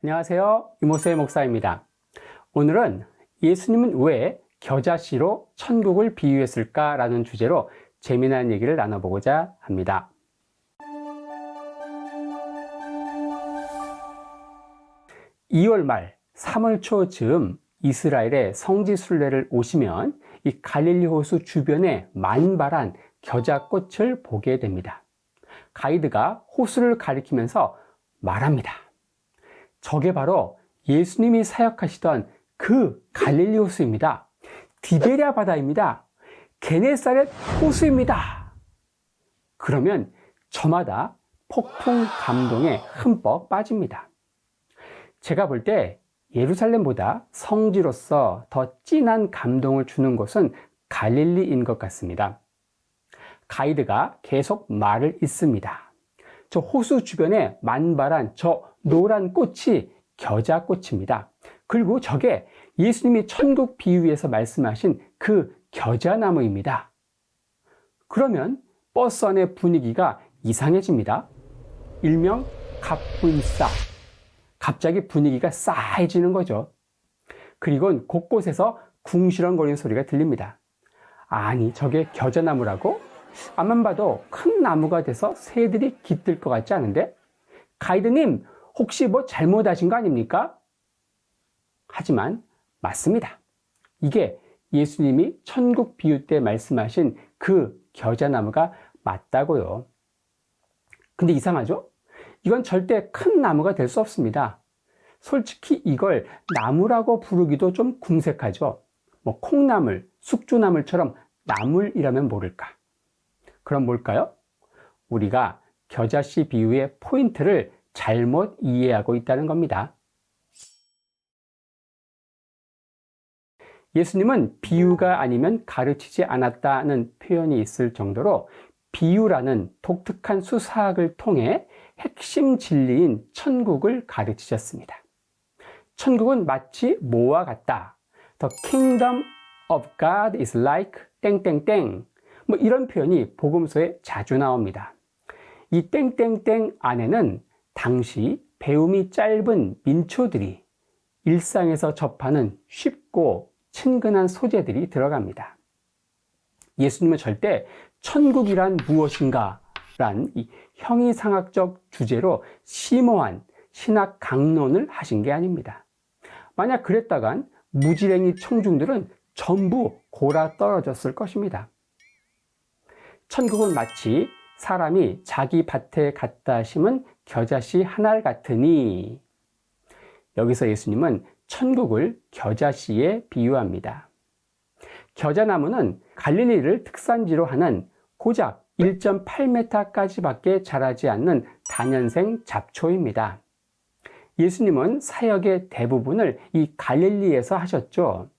안녕하세요. 이모세 목사입니다. 오늘은 예수님은 왜 겨자씨로 천국을 비유했을까라는 주제로 재미난 얘기를 나눠보고자 합니다. (2월 말 3월 초 즈음) 이스라엘의 성지순례를 오시면 이 갈릴리 호수 주변에 만발한 겨자꽃을 보게 됩니다. 가이드가 호수를 가리키면서 말합니다. 저게 바로 예수님이 사역하시던 그 갈릴리 호수입니다. 디베랴 바다입니다. 게네사렛 호수입니다. 그러면 저마다 폭풍 감동에 흠뻑 빠집니다. 제가 볼 때 예루살렘보다 성지로서 더 진한 감동을 주는 곳은 갈릴리인 것 같습니다. 가이드가 계속 말을 잇습니다. 저 호수 주변에 만발한 저 노란 꽃이 겨자꽃입니다. 그리고 저게 예수님이 천국 비유에서 말씀하신 그 겨자나무입니다. 그러면 버스 안의 분위기가 이상해집니다. 일명 갑분싸. 갑자기 분위기가 싸해지는 거죠. 그리고 곳곳에서 궁시렁거리는 소리가 들립니다. 아니, 저게 겨자나무라고? 앞만 봐도 큰 나무가 돼서 새들이 깃들 것 같지 않은데? 가이드님, 혹시 뭐 잘못하신 거 아닙니까? 하지만 맞습니다. 이게 예수님이 천국 비유 때 말씀하신 그 겨자나무가 맞다고요. 근데 이상하죠? 이건 절대 큰 나무가 될 수 없습니다. 솔직히 이걸 나무라고 부르기도 좀 궁색하죠. 뭐 콩나물, 숙주나물처럼 나물이라면 모를까? 그럼 뭘까요? 우리가 겨자씨 비유의 포인트를 잘못 이해하고 있다는 겁니다. 예수님은 비유가 아니면 가르치지 않았다는 표현이 있을 정도로 비유라는 독특한 수사학을 통해 핵심 진리인 천국을 가르치셨습니다. 천국은 마치 뭐와 같다. The kingdom of God is like 땡땡땡. 뭐 이런 표현이 복음서에 자주 나옵니다. 이 땡땡땡 안에는 당시 배움이 짧은 민초들이 일상에서 접하는 쉽고 친근한 소재들이 들어갑니다. 예수님은 절대 천국이란 무엇인가 란 이 형이상학적 주제로 심오한 신학 강론을 하신 게 아닙니다. 만약 그랬다간 무지랭이 청중들은 전부 골아 떨어졌을 것입니다. 천국은 마치 사람이 자기 밭에 갖다 심은 겨자씨 한 알 같으니, 여기서 예수님은 천국을 겨자씨에 비유합니다. 겨자나무는 갈릴리를 특산지로 하는 고작 1.8m까지밖에 자라지 않는 다년생 잡초입니다. 예수님은 사역의 대부분을 이 갈릴리에서 하셨죠.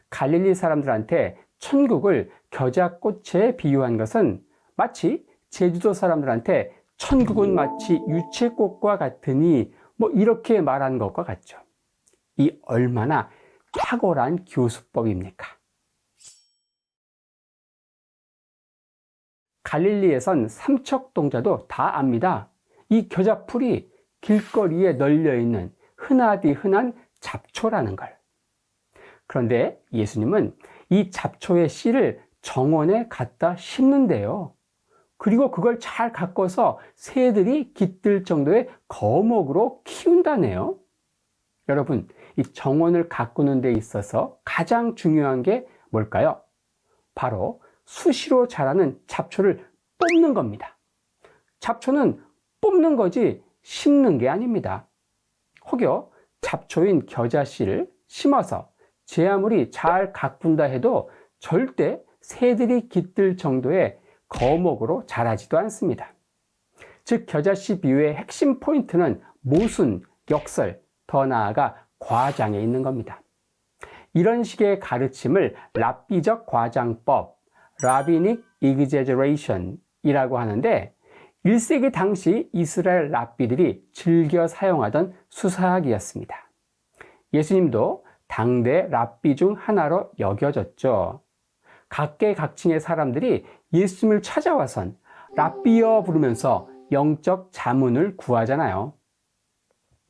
갈릴리 사람들한테 천국을 겨자꽃에 비유한 것은 마치 제주도 사람들한테 천국은 마치 유채꽃과 같으니 뭐 이렇게 말한 것과 같죠. 이 얼마나 탁월한 교수법입니까? 갈릴리에선 삼척동자도 다 압니다. 이 겨자풀이 길거리에 널려있는 흔하디 흔한 잡초라는 걸. 그런데 예수님은 이 잡초의 씨를 정원에 갖다 심는데요. 그리고 그걸 잘 가꿔서 새들이 깃들 정도의 거목으로 키운다네요. 여러분, 이 정원을 가꾸는 데 있어서 가장 중요한 게 뭘까요? 바로 수시로 자라는 잡초를 뽑는 겁니다. 잡초는 뽑는 거지 심는 게 아닙니다. 혹여 잡초인 겨자씨를 심어서 제 아무리 잘 가꾼다 해도 절대 새들이 깃들 정도의 거목으로 자라지도 않습니다. 즉 겨자씨 비유의 핵심 포인트는 모순, 역설, 더 나아가 과장에 있는 겁니다. 이런 식의 가르침을 랍비적 과장법, Rabbinic Exaggeration 이라고 하는데 1세기 당시 이스라엘 랍비들이 즐겨 사용하던 수사학이었습니다. 예수님도 당대 랍비 중 하나로 여겨졌죠. 각계각층의 사람들이 예수님을 찾아와선 랍비여 부르면서 영적 자문을 구하잖아요.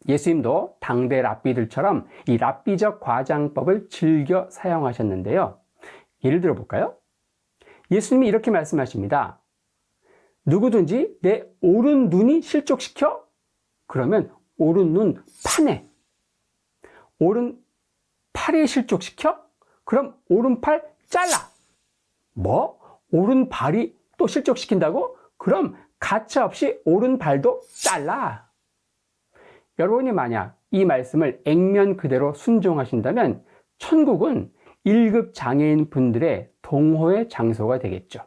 예수님도 당대 랍비들처럼 이 랍비적 과장법을 즐겨 사용하셨는데요. 예를 들어 볼까요? 예수님이 이렇게 말씀하십니다. 누구든지 내 오른 눈이 실족시켜? 그러면 오른 눈 파내. 오른 팔이 실족시켜? 그럼 오른팔 잘라. 뭐? 오른발이 또 실족시킨다고? 그럼 가차없이 오른발도 잘라. 여러분이 만약 이 말씀을 액면 그대로 순종하신다면 천국은 1급 장애인 분들의 동호회 장소가 되겠죠.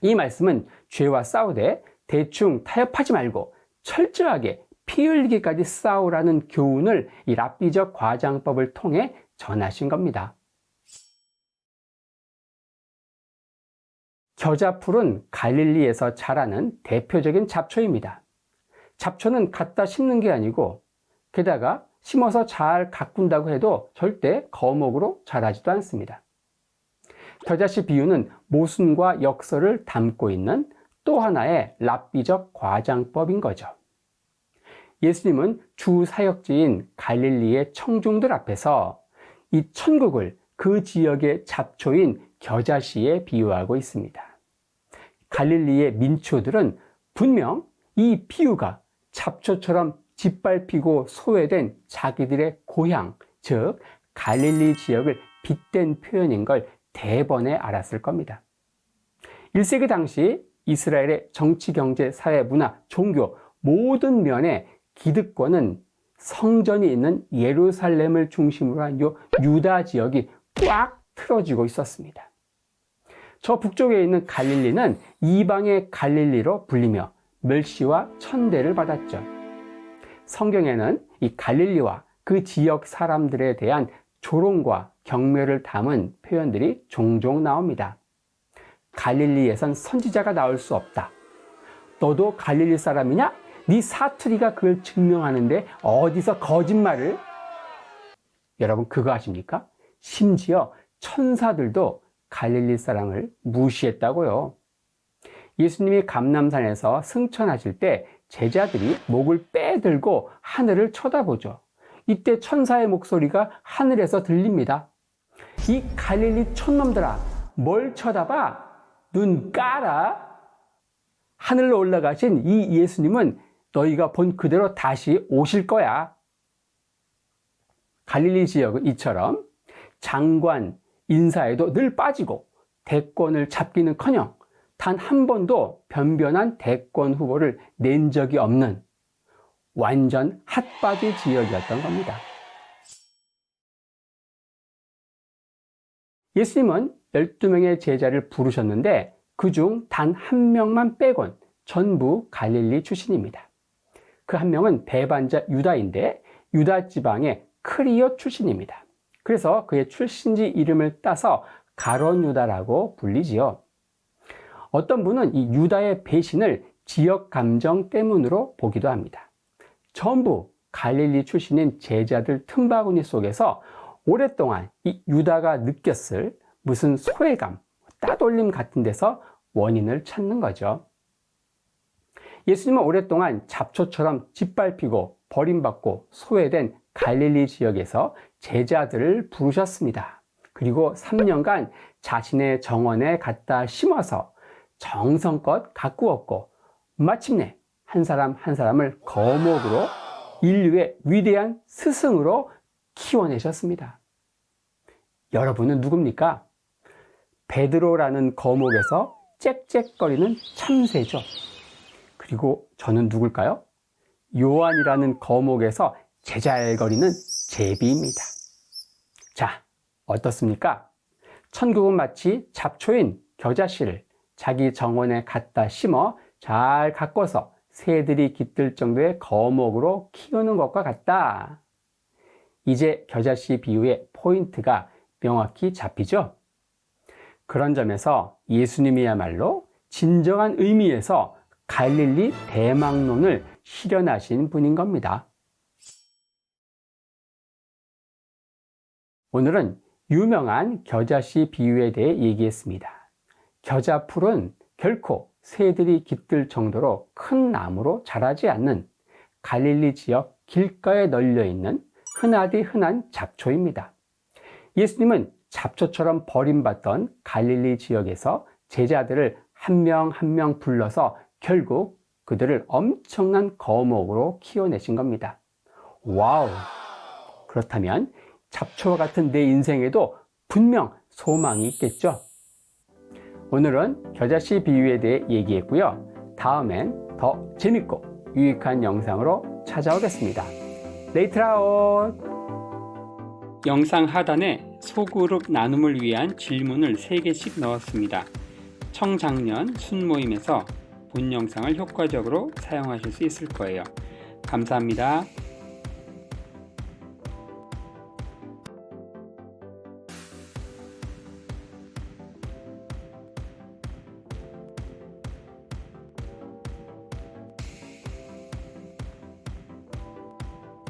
이 말씀은 죄와 싸우되 대충 타협하지 말고 철저하게 피 흘리기까지 싸우라는 교훈을 이 랍비적 과장법을 통해 전하신 겁니다. 겨자풀은 갈릴리에서 자라는 대표적인 잡초입니다. 잡초는 갖다 심는 게 아니고 게다가 심어서 잘 가꾼다고 해도 절대 거목으로 자라지도 않습니다. 겨자씨 비유는 모순과 역설을 담고 있는 또 하나의 랍비적 과장법인 거죠. 예수님은 주 사역지인 갈릴리의 청중들 앞에서 이 천국을 그 지역의 잡초인 겨자씨에 비유하고 있습니다. 갈릴리의 민초들은 분명 이 비유가 잡초처럼 짓밟히고 소외된 자기들의 고향, 즉 갈릴리 지역을 빗댄 표현인 걸 대번에 알았을 겁니다. 1세기 당시 이스라엘의 정치, 경제, 사회, 문화, 종교 모든 면에 기득권은 성전이 있는 예루살렘을 중심으로 한 요 유다 지역이 꽉 틀어지고 있었습니다. 저 북쪽에 있는 갈릴리는 이방의 갈릴리로 불리며 멸시와 천대를 받았죠. 성경에는 이 갈릴리와 그 지역 사람들에 대한 조롱과 경멸을 담은 표현들이 종종 나옵니다. 갈릴리에선 선지자가 나올 수 없다. 너도 갈릴리 사람이냐? 네 사투리가 그걸 증명하는데 어디서 거짓말을? 여러분 그거 아십니까? 심지어 천사들도 갈릴리 사람을 무시했다고요. 예수님이 감람산에서 승천하실 때 제자들이 목을 빼들고 하늘을 쳐다보죠. 이때 천사의 목소리가 하늘에서 들립니다. 이 갈릴리 촌놈들아, 뭘 쳐다봐? 눈 까라. 하늘로 올라가신 이 예수님은 너희가 본 그대로 다시 오실 거야. 갈릴리 지역은 이처럼 장관 인사에도 늘 빠지고 대권을 잡기는커녕 단 한 번도 변변한 대권 후보를 낸 적이 없는 완전 핫바지 지역이었던 겁니다. 예수님은 12명의 제자를 부르셨는데 그중 단 한 명만 빼곤 전부 갈릴리 출신입니다. 그 한 명은 배반자 유다인데 유다 지방의 크리오 출신입니다. 그래서 그의 출신지 이름을 따서 가론 유다라고 불리지요. 어떤 분은 이 유다의 배신을 지역 감정 때문으로 보기도 합니다. 전부 갈릴리 출신인 제자들 틈바구니 속에서 오랫동안 이 유다가 느꼈을 무슨 소외감, 따돌림 같은 데서 원인을 찾는 거죠. 예수님은 오랫동안 잡초처럼 짓밟히고 버림받고 소외된 갈릴리 지역에서 제자들을 부르셨습니다. 그리고 3년간 자신의 정원에 갖다 심어서 정성껏 가꾸었고 마침내 한 사람 한 사람을 거목으로 인류의 위대한 스승으로 키워내셨습니다. 여러분은 누굽니까? 베드로라는 거목에서 짹짹거리는 참새죠. 그리고 저는 누굴까요? 요한이라는 거목에서 제잘거리는 제비입니다. 자, 어떻습니까? 천국은 마치 잡초인 겨자씨를 자기 정원에 갖다 심어 잘 가꿔서 새들이 깃들 정도의 거목으로 키우는 것과 같다. 이제 겨자씨 비유의 포인트가 명확히 잡히죠? 그런 점에서 예수님이야말로 진정한 의미에서 갈릴리 대망론을 실현하신 분인 겁니다. 오늘은 유명한 겨자씨 비유에 대해 얘기했습니다. 겨자풀은 결코 새들이 깃들 정도로 큰 나무로 자라지 않는 갈릴리 지역 길가에 널려 있는 흔하디 흔한 잡초입니다. 예수님은 잡초처럼 버림받던 갈릴리 지역에서 제자들을 한 명 한 명 불러서 결국 그들을 엄청난 거목으로 키워내신 겁니다. 와우! 그렇다면 잡초와 같은 내 인생에도 분명 소망이 있겠죠? 오늘은 겨자씨 비유에 대해 얘기했고요. 다음엔 더 재밌고 유익한 영상으로 찾아오겠습니다. 레이트라웃! 영상 하단에 소그룹 나눔을 위한 질문을 3개씩 넣었습니다. 청작년 순모임에서 본 영상을 효과적으로 사용하실 수 있을 거예요. 감사합니다.